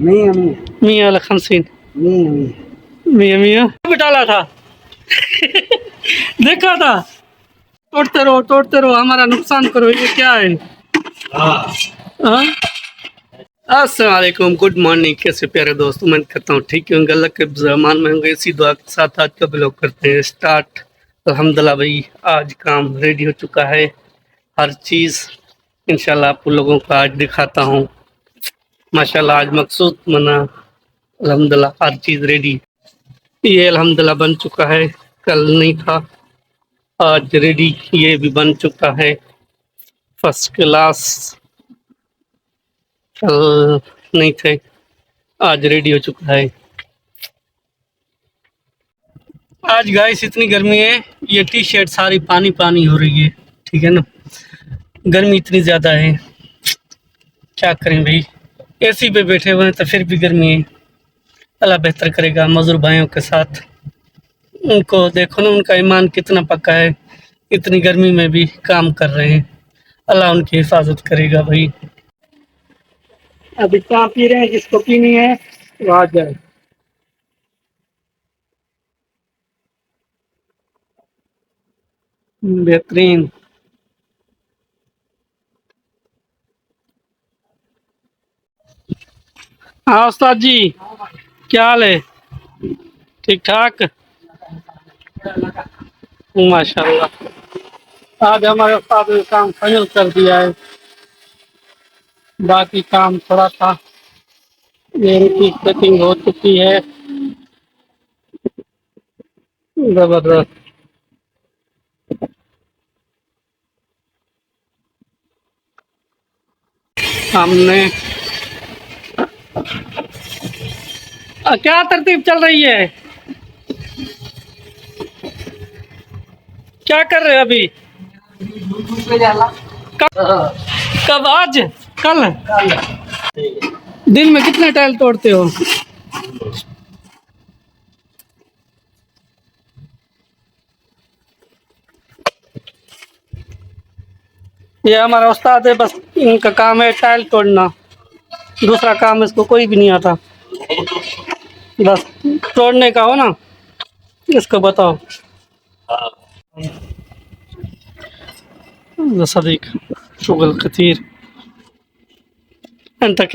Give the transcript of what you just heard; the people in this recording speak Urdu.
مية مية 100 ولا 50؟ مية مية 100 100 بھی ڈالا تھا دیکھا تھا توڑتے رہو ہمارا نقصان کرو یہ کیا ہے ہاں السلام علیکم گڈ مارننگ کیسے پیارے دوست میں کرتا ہوں ٹھیک ہے اللہ کے زمان میں ہوں گے اسی دعا کے ساتھ آج کا بلاگ کرتے ہیں اسٹارٹ الحمدللہ بھائی آج کام ریڈی ہو چکا ہے ہر چیز انشاءاللہ آپ لوگوں کو آج دکھاتا ہوں ماشاءاللہ آج مقصود منا الحمدللہ ہر چیز ریڈی یہ الحمدللہ بن چکا ہے کل نہیں تھا آج ریڈی یہ بھی بن چکا ہے فرسٹ کلاس کل نہیں تھے آج ریڈی ہو چکا ہے آج گائس اتنی گرمی ہے یہ ٹی شرٹ ساری پانی پانی ہو رہی ہے ٹھیک ہے نا گرمی اتنی زیادہ ہے کیا کریں بھائی اے سی پہ بیٹھے ہوئے ہیں تو پھر بھی گرمی ہے اللہ بہتر کرے گا مزدور بھائیوں کے ساتھ ان کو دیکھو نا ان کا ایمان کتنا پکا ہے اتنی گرمی میں بھی کام کر رہے ہیں اللہ ان کی حفاظت کرے گا بھائی ابھی چائے پی رہے ہیں جس کو پینی ہے وہ آ جائے بہترین ہاں استاد جی کیا حال ہے ٹھیک ٹھاک ماشاء اللہ آج ہمارے استاد نے کام فائنل کر دیا ہے باقی کام تھوڑا تھا میری کی سیٹنگ ہو چکی ہے زبردست ہم نے کیا ترتیب چل رہی ہے کیا کر رہے ابھی کب آج کل دن میں کتنے ٹائل توڑتے ہو یہ ہمارا استاد ہے بس ان کا کام ہے ٹائل توڑنا دوسرا کام اس کو کوئی بھی نہیں آتا بس توڑنے کا ہو نا اس کو بتاؤ صديق شغل كثير أنت كيف